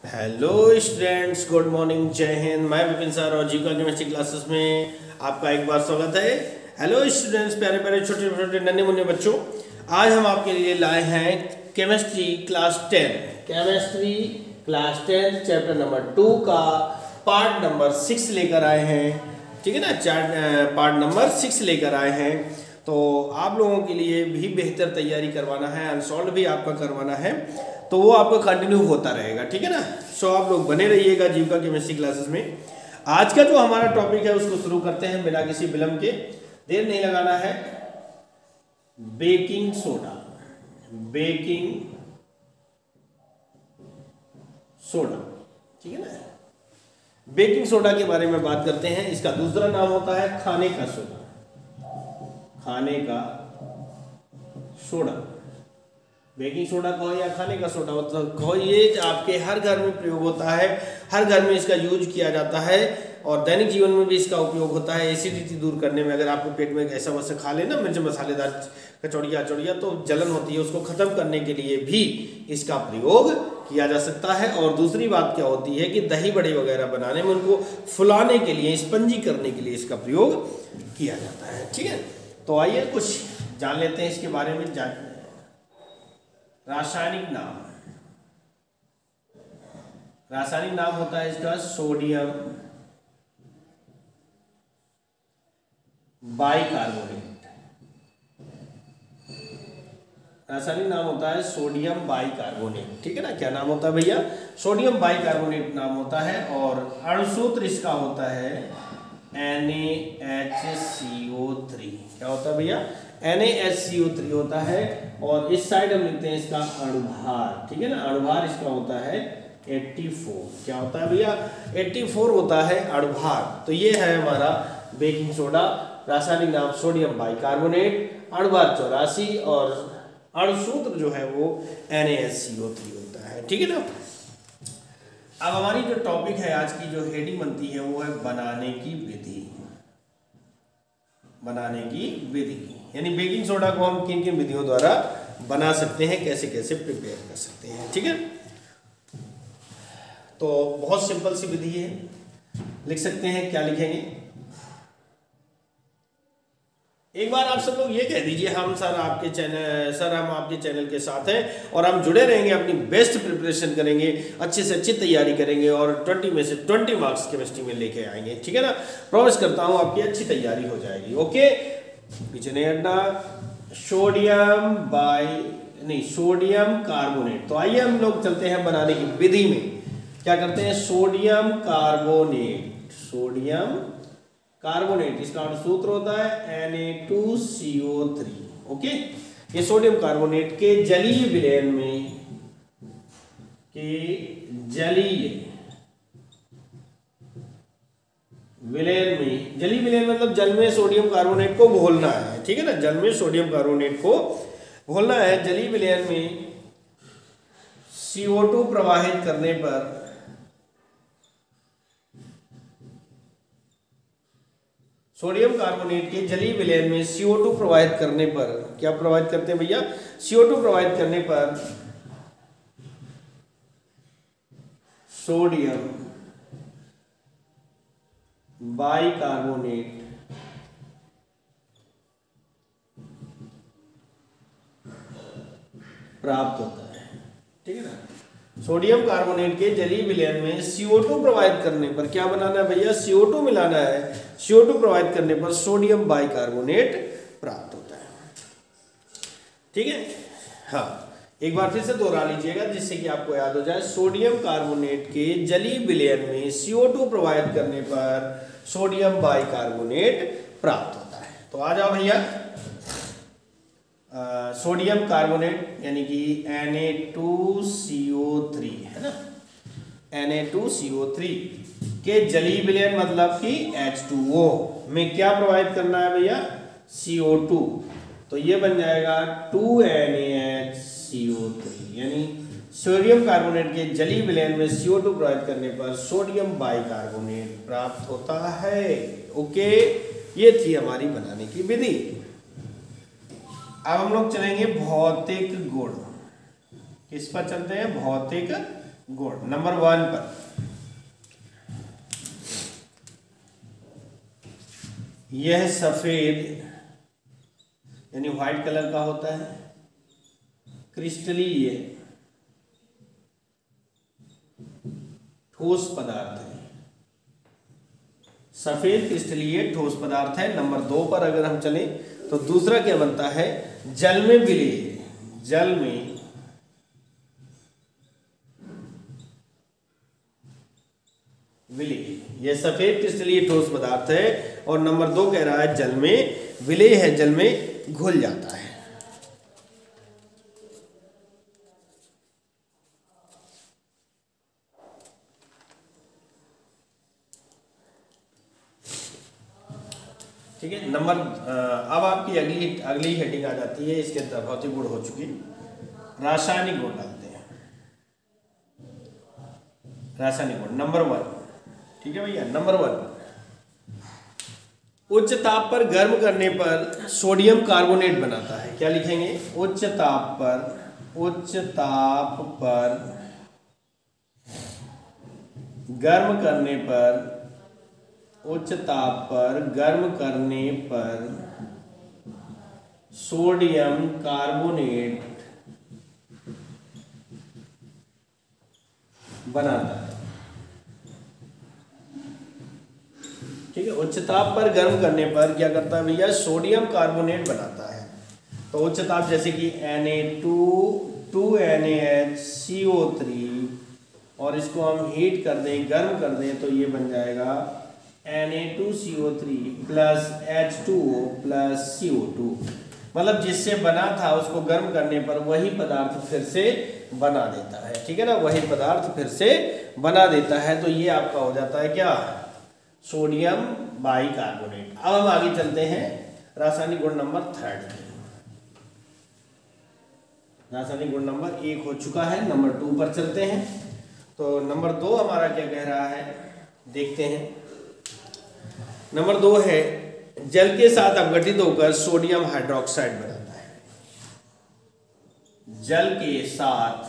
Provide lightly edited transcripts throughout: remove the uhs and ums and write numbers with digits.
Hello students, good morning, जय हिंद। मैं Vipin sir और जीविका केमिस्ट्री क्लासेस में आपका एक बार स्वागत है। हेलो स्टूडेंट्स, प्यारे प्यारे छोटे छोटे नन्हे मुन्ने बच्चों, आज हम आपके लिए लाए हैं केमिस्ट्री क्लास 10 चैप्टर नंबर 2 का पार्ट नंबर 6 लेकर आए हैं। ठीक है ना, पार्ट नंबर 6 लेकर आए हैं। तो आप लोगों के लिए भी बेहतर तैयारी करवाना है, अनसॉल्व भी आपका करवाना है, तो वो आपका कंटिन्यू होता रहेगा। ठीक है ना। सो आप लोग बने रहिएगा जीविका केमिस्ट्री क्लासेस में। आज का जो हमारा टॉपिक है उसको शुरू करते हैं बिना किसी विलंब के। देर नहीं लगाना है। बेकिंग सोडा, ठीक है ना। बेकिंग सोडा के बारे में बात करते हैं। इसका दूसरा नाम होता है खाने का सोडा। बेकिंग सोडा कहो या खाने का सोडा कहो, ये आपके हर घर में प्रयोग होता है, हर घर में इसका यूज किया जाता है और दैनिक जीवन में भी इसका उपयोग होता है एसिडिटी दूर करने में। अगर आपको पेट में ऐसा वैसा खा लेना मिर्च मसालेदार कचौड़िया तो जलन होती है, उसको खत्म करने के लिए भी इसका प्रयोग किया जा सकता है। और दूसरी बात क्या होती है कि दही बड़े वगैरह बनाने में उनको फुलाने के लिए, स्पंजी करने के लिए इसका प्रयोग किया जाता है। ठीक है, तो आइए कुछ जान लेते हैं इसके बारे में। रासायनिक नाम होता है इसका सोडियम बाइकार्बोनेट। रासायनिक नाम होता है सोडियम बाइकार्बोनेट। ठीक है ना, क्या नाम होता है भैया? सोडियम बाइकार्बोनेट नाम होता है। और अणुसूत्र इसका होता है NaHCO3। क्या होता है भैया? NaHCO3 होता है। और इस साइड हम लिखते हैं इसका अणुभार। ठीक है ना, अणुभार इसका होता है 84। क्या होता है भैया? 84 होता है अणुभार। तो ये है हमारा बेकिंग सोडा। रासायनिक नाम सोडियम बाइकार्बोनेट, अणुभार 84 और अणुसूत्र जो है वो NaHCO3 होता है। ठीक है ना। अब हमारी जो टॉपिक है, आज की जो हेडिंग बनती है वो है बनाने की विधि। यानी बेकिंग सोडा को हम किन किन विधियों द्वारा बना सकते हैं, कैसे कैसे प्रिपेयर कर सकते हैं। ठीक है, तो बहुत सिंपल सी विधि है। लिख सकते हैं, क्या लिखेंगे? एक बार आप सब लोग ये कह दीजिए, हम आपके चैनल के साथ हैं और हम जुड़े रहेंगे, अपनी बेस्ट प्रिपरेशन करेंगे, अच्छे से अच्छी तैयारी करेंगे और 20 में से 20 मार्क्स केमिस्ट्री में लेके आएंगे। ठीक है ना, प्रॉमिस करता हूं आपकी अच्छी तैयारी हो जाएगी। ओके, पीछे नहीं हटना। Sodium carbonate. तो आइए हम लोग चलते हैं बनाने की विधि में। क्या करते हैं? सोडियम कार्बोनेट इसका सूत्र होता है Na2CO3। ओके, ये सोडियम कार्बोनेट के जलीय विलयन मतलब जल में सोडियम कार्बोनेट को घोलना है। ठीक है ना, जल में सोडियम कार्बोनेट को घोलना है। जलीय विलयन में CO2 प्रवाहित करने पर सोडियम कार्बोनेट के जलीय विलयन में CO2 प्रवाहित करने पर, क्या प्रवाहित करते हैं भैया? CO2 प्रवाहित करने पर सोडियम बाइकार्बोनेट प्राप्त होता है। ठीक है ना, सोडियम कार्बोनेट के जलीय विलयन में CO2 प्रवाहित करने पर क्या बनाना है भैया? CO2 मिलाना है। CO2 प्रवाहित करने पर सोडियम बाइकार्बोनेट प्राप्त होता है। ठीक है, हाँ, एक बार फिर से दोहरा लीजिएगा जिससे कि आपको याद हो जाए। सोडियम कार्बोनेट के जलीय विलयन में CO2 प्रवाहित करने पर सोडियम बाइकार्बोनेट प्राप्त होता है। तो आ जाओ भैया, सोडियम कार्बोनेट यानी कि Na2CO3 है ना, Na2CO3 के जलीय विलयन मतलब कि H2O में क्या प्रवाहित करना है भैया? CO2। तो ये बन जाएगा 2NaHCO3। यानी सोडियम कार्बोनेट के जलीय विलयन में CO2 प्रवाहित करने पर सोडियम बाइकार्बोनेट प्राप्त होता है। ओके, ये थी हमारी बनाने की विधि। अब हम लोग चलेंगे भौतिक गुण। किस पर चलते हैं? भौतिक गुण। नंबर 1 पर यह सफेद यानी व्हाइट कलर का होता है, क्रिस्टलीय ठोस पदार्थ है। सफेद क्रिस्टलीय ठोस पदार्थ है। नंबर 2 पर अगर हम चलें तो दूसरा क्या बनता है, जल में विलेय। जल में विलेय, यह सफेद क्रिस्टलीय ठोस पदार्थ है। और नंबर 2 कह रहा है जल में विलेय है, जल में घुल जाता है। ठीक है। नंबर अब आपकी अगली हेडिंग आ जाती है, इसके अंदर भौतिक गुण हो चुकी, रासायनिक गुण डालते हैं। रासायनिक गुण नंबर 1, ठीक है भैया। नंबर 1, उच्च ताप पर गर्म करने पर सोडियम कार्बोनेट बनाता है। क्या लिखेंगे, उच्च ताप पर गर्म करने पर, उच्च ताप पर गर्म करने पर सोडियम कार्बोनेट बनाता है। ठीक है, उच्च ताप पर गर्म करने पर क्या करता है भैया, सोडियम कार्बोनेट बनाता है। तो उच्च ताप जैसे कि Na2NaHCO3 और इसको हम हीट कर दें, गर्म कर दें, तो ये बन जाएगा Na2CO3 plus H2O plus CO2। मतलब जिससे बना था उसको गर्म करने पर वही पदार्थ फिर से बना देता है। ठीक है ना, वही पदार्थ फिर से बना देता है। तो ये आपका हो जाता है क्या, सोडियम बाइकार्बोनेट। अब हम आगे चलते हैं रासायनिक गुण नंबर 3। रासायनिक गुण नंबर 1 हो चुका है, नंबर 2 पर चलते हैं। तो नंबर 2 हमारा क्या कह रहा है, देखते हैं। नंबर 2 है जल के साथ अपघटित होकर सोडियम हाइड्रोक्साइड बनाता है। जल के साथ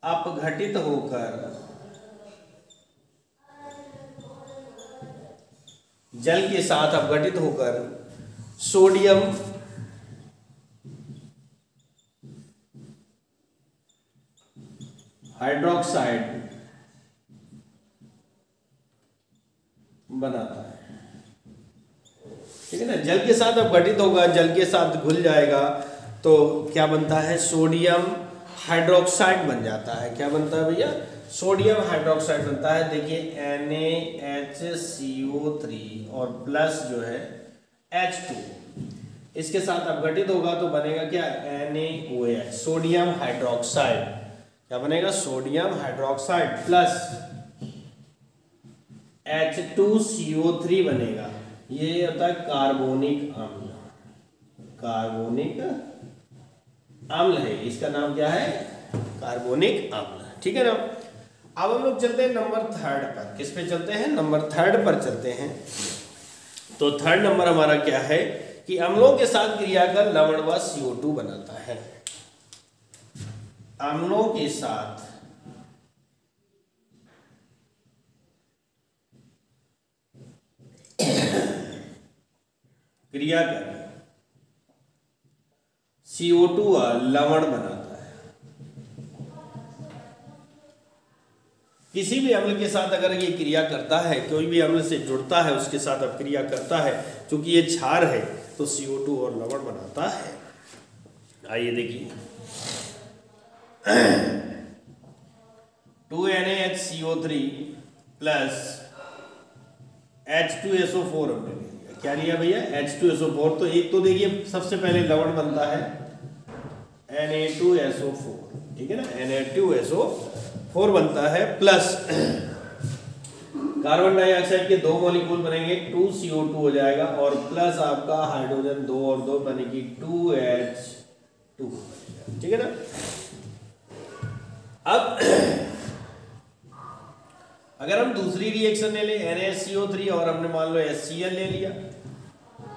अपघटित होकर, जल के साथ अपघटित होकर सोडियम हाइड्रोक्साइड बनाता है। ठीक है ना, जल के साथ अपघटित होगा, जल के साथ घुल जाएगा, तो क्या बनता है, सोडियम हाइड्रोक्साइड बन जाता है। क्या बनता है भैया, सोडियम हाइड्रोक्साइड बनता है। देखिए NaHCO3 और प्लस जो है H2, इसके साथ अपघटित होगा तो बनेगा क्या, NaOH, सोडियम हाइड्रोक्साइड। क्या बनेगा, सोडियम हाइड्रोक्साइड प्लस H2CO3 बनेगा। ये होता है कार्बोनिक अम्ल। कार्बोनिक अम्ल है, इसका नाम क्या है, कार्बोनिक अम्ल। ठीक है ना। अब हम लोग चलते हैं नंबर 3 पर। किस पे चलते हैं, नंबर 3 पर चलते हैं। तो 3rd नंबर हमारा क्या है कि अम्लों के साथ क्रिया कर लवण व CO2 बनाता है। अम्लों के साथ क्रिया कर CO2 लवण बनाता है। किसी भी अम्ल के साथ अगर ये क्रिया करता है, कोई भी अम्ल से जुड़ता है, उसके साथ अब क्रिया करता है, क्योंकि ये क्षार है तो CO2 और लवण बनाता है। आइए देखिए 2NaHCO3 प्लस H2SO4 हमने ले लिया। क्या लिया भैया, H2SO4। तो एक तो देखिए सबसे पहले लवण बनता है Na2SO4। ठीक है ना, Na2SO4 बनता है, प्लस कार्बन डाइऑक्साइड के 2 मॉलिक्यूल बनेंगे, 2CO2 हो जाएगा, और प्लस आपका हाइड्रोजन 2 और 2 बनेगी 2H2। ठीक है ना। अब अगर हम दूसरी रिएक्शन ले लें NaCO3 और हमने मान लो HCl ले लिया,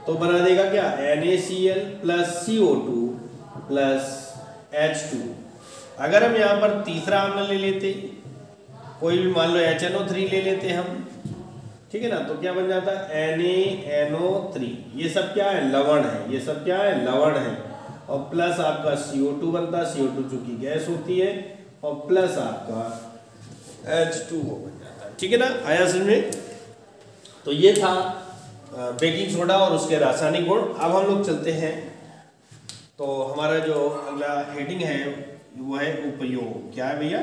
तो बना देगा क्या, NaCl plus CO2 plus H2। अगर हम यहाँ पर तीसरा अम्ल ले लेते, कोई भी मान लो HNO3 ले लेते हम, ठीक है ना, तो क्या बन जाता है NaNO3। ये सब क्या है, लवण है, ये सब क्या है, लवण है। और प्लस आपका CO2 बनता है, CO2 चूंकि गैस होती है, और प्लस आपका H2O बन जाता है, ठीक है ना, आया समझ में। तो ये था बेकिंग सोडा और उसके रासायनिक गुण। अब हम लोग चलते हैं, तो हमारा जो अगला हेडिंग है वो है उपयोग। क्या है भैया,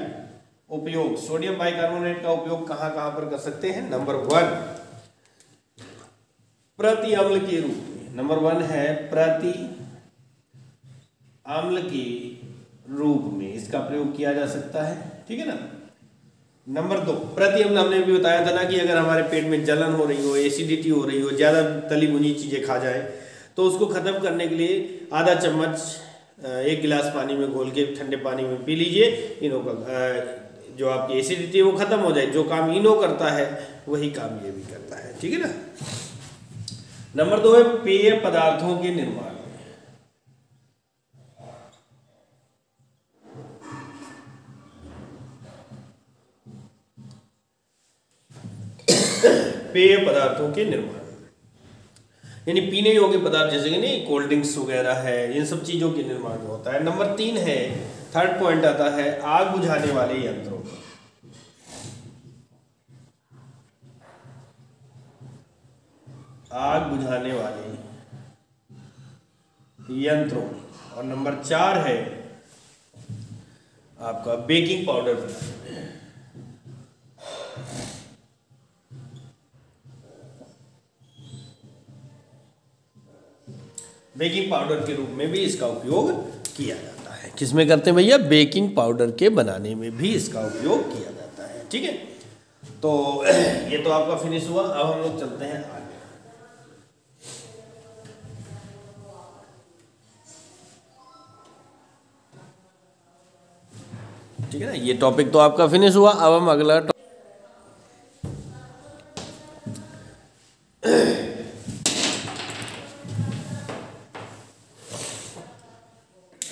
उपयोग। सोडियम बाइकार्बोनेट का उपयोग कहाँ कहाँ पर कर सकते हैं। नंबर 1 प्रति अम्ल के रूप में, नंबर 1 है प्रति अम्ल के रूप में इसका प्रयोग किया जा सकता है, ठीक है ना। नंबर 2 प्रति अम्ल, हमने भी बताया था ना कि अगर हमारे पेट में जलन हो रही हो, एसिडिटी हो रही हो, ज़्यादा तली भुनी चीज़ें खा जाए, तो उसको ख़त्म करने के लिए आधा चम्मच 1 गिलास पानी में घोल के ठंडे पानी में पी लीजिए। इनो का जो आपकी एसिडिटी है वो ख़त्म हो जाए। जो काम इनो करता है वही काम ये भी करता है, ठीक है ना। नंबर 2 है पेय पदार्थों के निर्माण। पेय पदार्थों के निर्माण यानी पीने योग्य पदार्थ, जैसे कि नहीं कोल्ड ड्रिंक्स वगैरह है, इन सब चीज़ों के निर्माण में होता है। नंबर 3 है, थर्ड पॉइंट आता है आग बुझाने वाले यंत्रों। आग बुझाने वाले यंत्रों। और नंबर 4 है आपका बेकिंग पाउडर। बेकिंग पाउडर के रूप में भी इसका उपयोग किया जाता है। किसमें करते हैं भैया, बेकिंग पाउडर के बनाने में भी इसका उपयोग किया जाता है, ठीक है। तो ये तो आपका फिनिश हुआ। अब हम लोग चलते हैं आगे, ठीक है ना। ये टॉपिक तो आपका फिनिश हुआ। अब हम अगला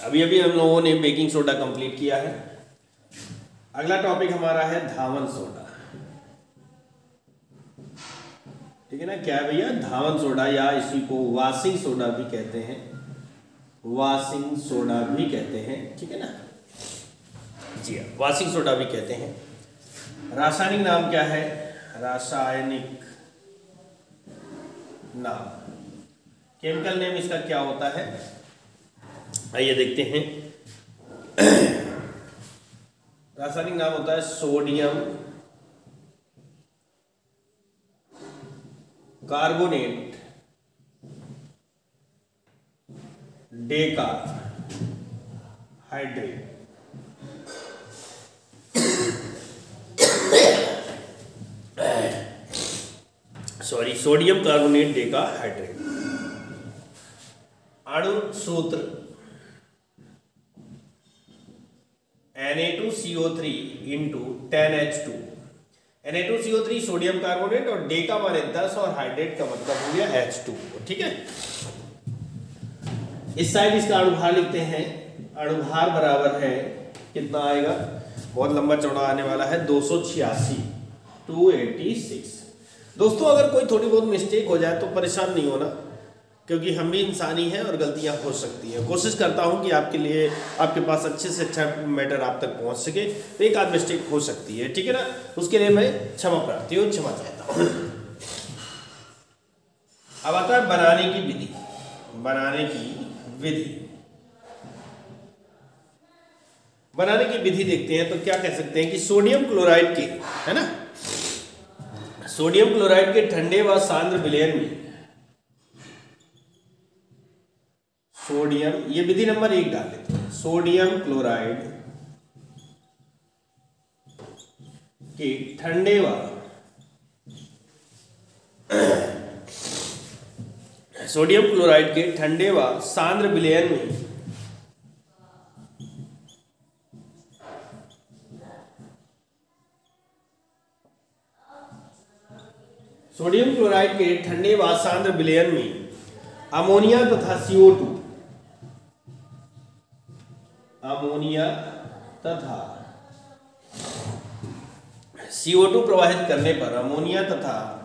अभी हम लोगों ने बेकिंग सोडा कंप्लीट किया है। अगला टॉपिक हमारा है धावन सोडा, ठीक है ना। क्या है भैया, धावन सोडा, या इसी को वाशिंग सोडा भी कहते हैं, वाशिंग सोडा भी कहते हैं, ठीक है ना जी, वाशिंग सोडा भी कहते हैं। रासायनिक नाम क्या है, रासायनिक नाम, केमिकल नेम इसका क्या होता है, आइए देखते हैं। रासायनिक नाम होता है sodium carbonate Deka hydrate. Sorry, sodium carbonate Deka hydrate. अणु सूत्र Na2CO3 into 10H2। Na2CO3 sodium carbonate और डेका माने 10 और हाइड्रेट का मतलब हो गया H2, ठीक है। इस साइड इसका अणुभार लिखते हैं। अणुभार बराबर है, कितना आएगा, बहुत लंबा चौड़ा आने वाला है, 286, 286। दोस्तों अगर कोई थोड़ी बहुत मिस्टेक हो जाए तो परेशान नहीं होना, क्योंकि हम भी इंसानी हैं और गलतियां हो सकती हैं। कोशिश करता हूं कि आपके लिए, आपके पास अच्छे से अच्छा मैटर आप तक पहुंच सके। तो एक आध मिस्टेक हो सकती है, ठीक है ना, उसके लिए मैं क्षमा प्रार्थी हूँ, क्षमा चाहता हूँ। अब आता है बनाने की विधि। बनाने की विधि, बनाने की विधि देखते हैं। तो क्या कह सकते हैं कि सोडियम क्लोराइड के, है ना, सोडियम क्लोराइड के ठंडे व सांद्र विलयन में सोडियम, ये विधि नंबर 1 डाल लेते हैं। सोडियम क्लोराइड के ठंडे व सोडियम क्लोराइड के ठंडे व सांद्र विलयन में सोडियम क्लोराइड के ठंडे व सांद्र विलयन में अमोनिया तथा CO2, अमोनिया CO2 प्रवाहित करने पर अमोनिया तथा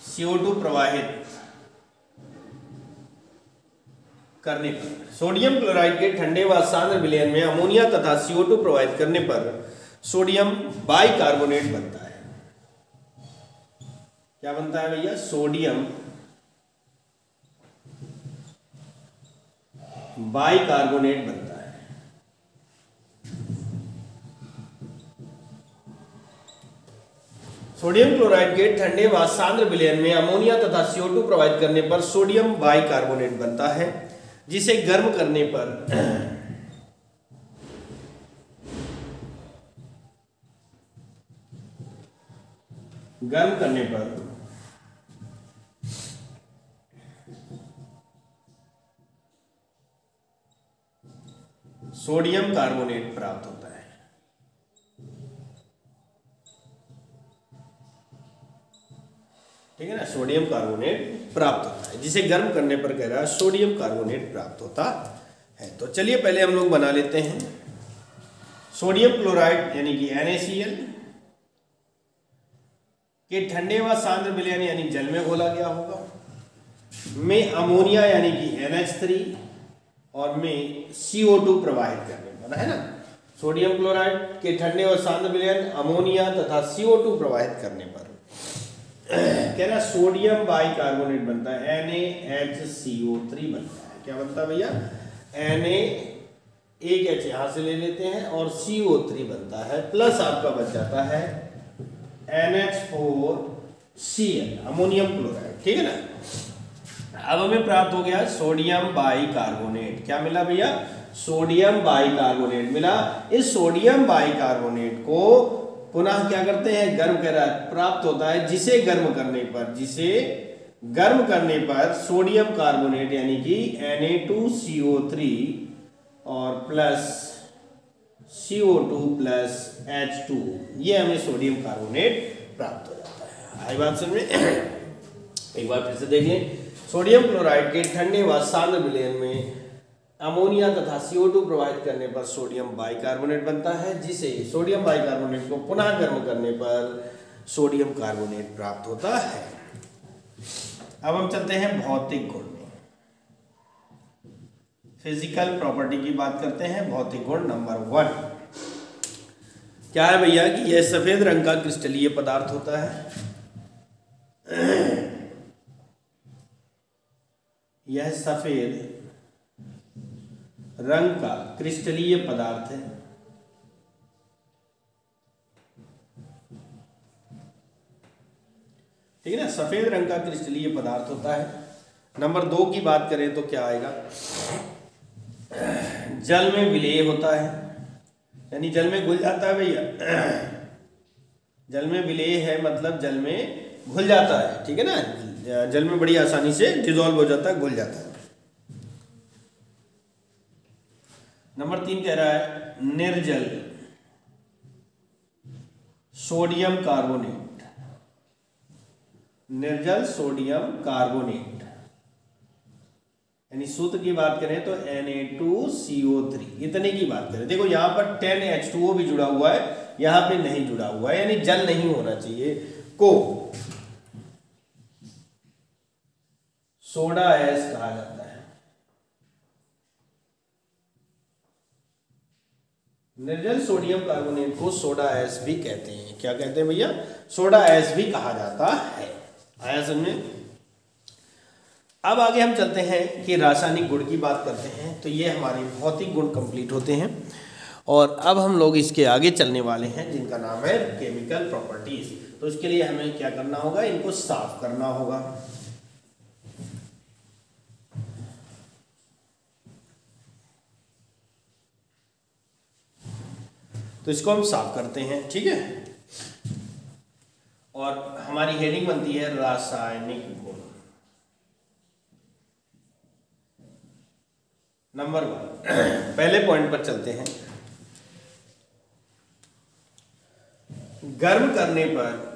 CO2 प्रवाहित करने पर सोडियम क्लोराइड के ठंडे व सांद्र विलयन में अमोनिया तथा CO2 प्रवाहित करने पर सोडियम बाइकार्बोनेट बनता है। क्या बनता है भैया? सोडियम बाइकार्बोनेट बनता है। सोडियम क्लोराइड के ठंडे व सांद्र विलयन में अमोनिया तथा CO2 प्रवाहित करने पर सोडियम बाइकार्बोनेट बनता है, जिसे गर्म करने पर सोडियम कार्बोनेट प्राप्त होता है। ठीक है ना, सोडियम कार्बोनेट प्राप्त होता है, जिसे गर्म करने पर कह रहा है सोडियम कार्बोनेट प्राप्त होता है। तो चलिए पहले हम लोग बना लेते हैं। सोडियम क्लोराइड यानी कि NaCl के ठंडे व सांद्र विलयन यानी जल में घोला गया होगा, में अमोनिया यानी कि NH3 और में CO2 प्रवाहित करने पर, है ना। सोडियम क्लोराइड के ठंडे व सांद्र विलयन अमोनिया तथा CO2 प्रवाहित करने पर कह रहा सोडियम बाइकार्बोनेट बनता है, NaHCO3 बनता है। क्या बनता है भैया? Na एक H यहां से ले लेते हैं और CO3 बनता है, प्लस आपका बच जाता है NH4Cl अमोनियम क्लोराइड। ठीक है ना। अब हमें प्राप्त हो गया सोडियम बाइकार्बोनेट। क्या मिला भैया? सोडियम बाइकार्बोनेट मिला। इस सोडियम बाइकार्बोनेट को पुनः क्या करते हैं? गर्म करा प्राप्त होता है, जिसे गर्म करने पर सोडियम कार्बोनेट यानी कि Na2CO3 और प्लस CO2 प्लस H2, ये हमें सोडियम कार्बोनेट प्राप्त हो जाता है। आई बात समझ में? एक बार फिर से देख लें। सोडियम क्लोराइड के ठंडे व सांद्र विलयन में अमोनिया तथा CO2 प्रवाहित करने पर सोडियम बाइकार्बोनेट बनता है, जिसे सोडियम बाइकार्बोनेट को पुनः गर्म करने पर सोडियम कार्बोनेट प्राप्त होता है। अब हम चलते हैं भौतिक गुण में, फिजिकल प्रॉपर्टी की बात करते हैं। भौतिक गुण नंबर 1 क्या है भैया? कि यह सफेद रंग का क्रिस्टलीय पदार्थ होता है। यह सफेद रंग का क्रिस्टलीय पदार्थ है। ठीक है ना, सफेद रंग का क्रिस्टलीय पदार्थ होता है। नंबर 2 की बात करें तो क्या आएगा? जल में विलेय होता है, यानी जल में घुल जाता है भैया। जल में विलेय है मतलब जल में घुल जाता है। ठीक है ना, जल में बड़ी आसानी से डिसॉल्व हो जाता है, घुल जाता है। नंबर 3 कह रहा है निर्जल सोडियम कार्बोनेट। निर्जल सोडियम कार्बोनेट यानी सूत्र की बात करें तो Na2CO3, इतने की बात करें। देखो यहां पर 10H2O भी जुड़ा हुआ है, यहां पे नहीं जुड़ा हुआ है, यानी जल नहीं होना चाहिए। को सोडा ऐश कहा जाता है। निर्जल सोडियम कार्बोनेट को सोडा ऐश भी कहते हैं। क्या कहते हैं भैया? सोडा ऐश भी कहा जाता है। आया समझ में? अब आगे हम चलते हैं कि रासायनिक गुण की बात करते हैं। तो ये हमारे भौतिक गुण कंप्लीट होते हैं और अब हम लोग इसके आगे चलने वाले हैं, जिनका नाम है केमिकल प्रॉपर्टीज। तो इसके लिए हमें क्या करना होगा? इनको साफ करना होगा। तो इसको हम साफ करते हैं। ठीक है, और हमारी हेडिंग बनती है रासायनिक गुण। नंबर 1 पहले पॉइंट पर चलते हैं। गर्म करने पर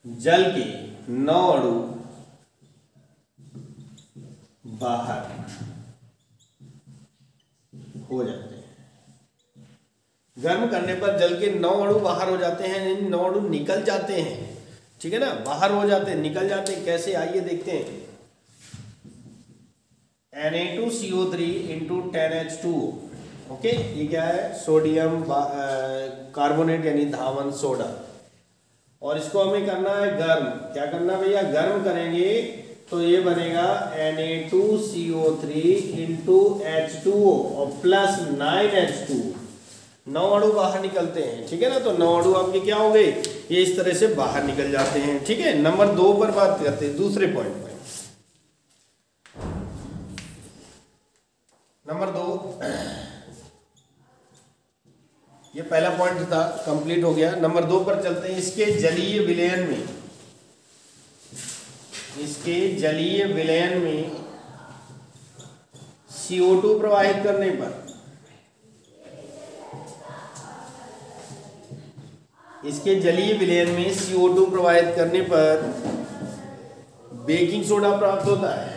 जल के 9 अणु बाहर हो जाते हैं। गर्म करने पर जल के 9 अणु बाहर हो जाते हैं, यानी 9 अणु निकल जाते हैं, ठीक है ना, बाहर हो जाते हैं, निकल जाते हैं। कैसे, आइए देखते हैं। Na2CO3 into 10H2O। ओके, ये क्या है, सोडियम कार्बोनेट यानी धावन सोडा। और इसको हमें करना है गर्म। क्या करना भैया, गर्म करेंगे तो ये बनेगा Na2CO3 इंटू H2O और प्लस 9H2। 9 अणु बाहर निकलते हैं, ठीक है ना। तो 9 अणु आपके क्या हो गए, ये इस तरह से बाहर निकल जाते हैं, ठीक है। नंबर 2 पर बात करते हैं, दूसरे पॉइंट पर। नंबर 2, ये पहला पॉइंट था, कंप्लीट हो गया। नंबर 2 पर चलते हैं। इसके जलीय विलयन में, इसके जलीय विलयन में CO2 प्रवाहित करने पर, इसके जलीय विलयन में CO2 प्रवाहित करने पर बेकिंग सोडा प्राप्त होता है।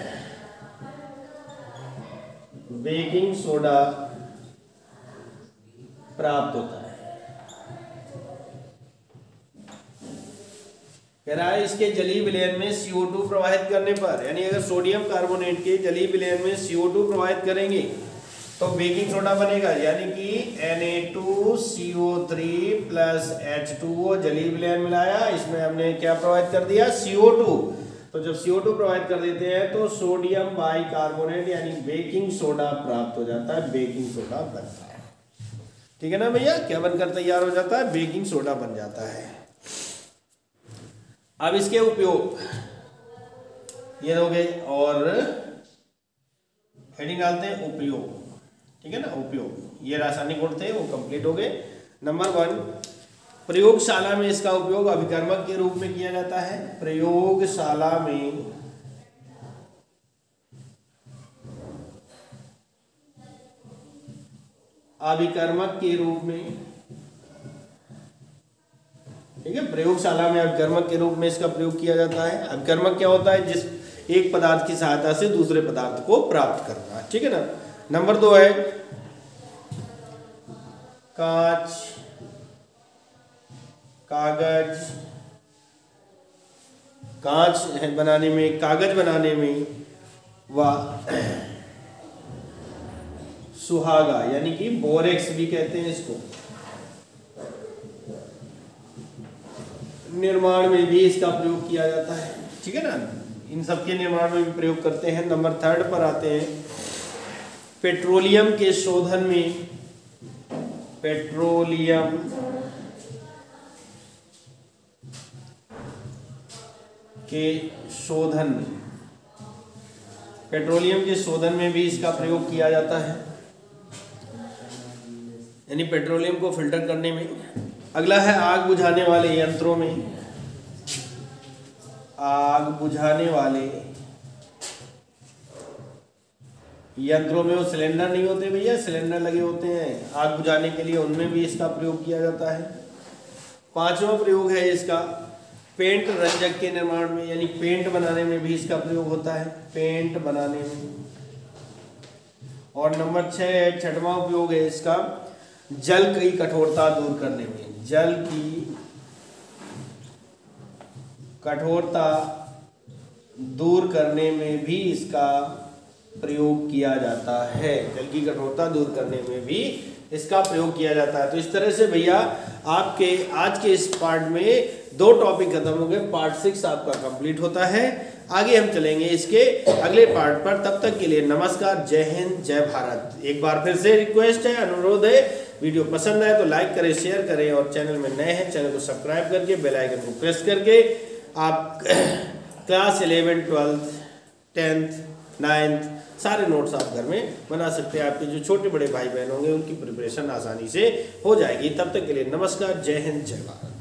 बेकिंग सोडा प्राप्त होता है। कह रहा है इसके जलीय विलयन में CO2 प्रवाहित करने पर, यानी अगर सोडियम कार्बोनेट के जलीय विलयन में CO2 प्रवाहित करेंगे तो बेकिंग सोडा बनेगा, यानी कि Na2CO3 प्लस H2O जलीय विलयन मिलाया, इसमें हमने क्या प्रवाहित कर दिया, CO2। तो जब CO2 प्रवाहित कर देते हैं तो सोडियम बाइकार्बोनेट यानी बेकिंग सोडा प्राप्त हो जाता है, बेकिंग सोडा बनता है, ठीक है ना भैया। क्या बनकर तैयार हो जाता है, बेकिंग सोडा बन जाता है। अब इसके उपयोग ये हो गए, और हेडिंग डालते हैं उपयोग, ठीक है ना, उपयोग। ये रासायनिक गुण थे, वो कंप्लीट हो गए। नंबर 1, प्रयोगशाला में इसका उपयोग अभिकर्मक के रूप में किया जाता है। प्रयोगशाला में अभिकर्मक के रूप में, ठीक है, प्रयोगशाला में अभिकर्मक के रूप में इसका प्रयोग किया जाता है। अभिकर्मक क्या होता है, जिस एक पदार्थ की सहायता से दूसरे पदार्थ को प्राप्त करना, ठीक है ना। नंबर 2 है कांच, कागज, कांच बनाने में, कागज बनाने में व सुहागा यानी कि बोरेक्स भी कहते हैं इसको, निर्माण में भी इसका प्रयोग किया जाता है, ठीक है ना। इन सब के निर्माण में भी प्रयोग करते हैं। नंबर 3 पर आते हैं। पेट्रोलियम के शोधन में, पेट्रोलियम के शोधन में, पेट्रोलियम के शोधन में भी इसका प्रयोग किया जाता है, यानी पेट्रोलियम को फिल्टर करने में। अगला है आग बुझाने वाले यंत्रों में, आग बुझाने वाले यंत्रों में, वो सिलेंडर नहीं होते भैया, सिलेंडर लगे होते हैं आग बुझाने के लिए, उनमें भी इसका प्रयोग किया जाता है। 5वां प्रयोग है इसका पेंट रंजक के निर्माण में, यानी पेंट बनाने में भी इसका प्रयोग होता है, पेंट बनाने में। और नंबर 6, 6वां उपयोग है इसका जल की कठोरता दूर करने में, जल की कठोरता दूर करने में भी इसका प्रयोग किया जाता है, जल की कठोरता दूर करने में भी इसका प्रयोग किया जाता है। तो इस तरह से भैया आपके आज के इस पार्ट में 2 टॉपिक खत्म हो गए, पार्ट 6 आपका कंप्लीट होता है। आगे हम चलेंगे इसके अगले पार्ट पर, तब तक के लिए नमस्कार, जय हिंद, जय भारत। एक बार फिर से रिक्वेस्ट है, अनुरोध है, वीडियो पसंद आए तो लाइक करें, शेयर करें, और चैनल में नए हैं चैनल को सब्सक्राइब करके बेल आइकन को प्रेस करके आप क्लास 11, 12, 10th, 9th सारे नोट्स आप घर में बना सकते हैं। आपके जो छोटे बड़े भाई बहन होंगे उनकी प्रिपरेशन आसानी से हो जाएगी। तब तक के लिए नमस्कार, जय हिंद, जय भारत।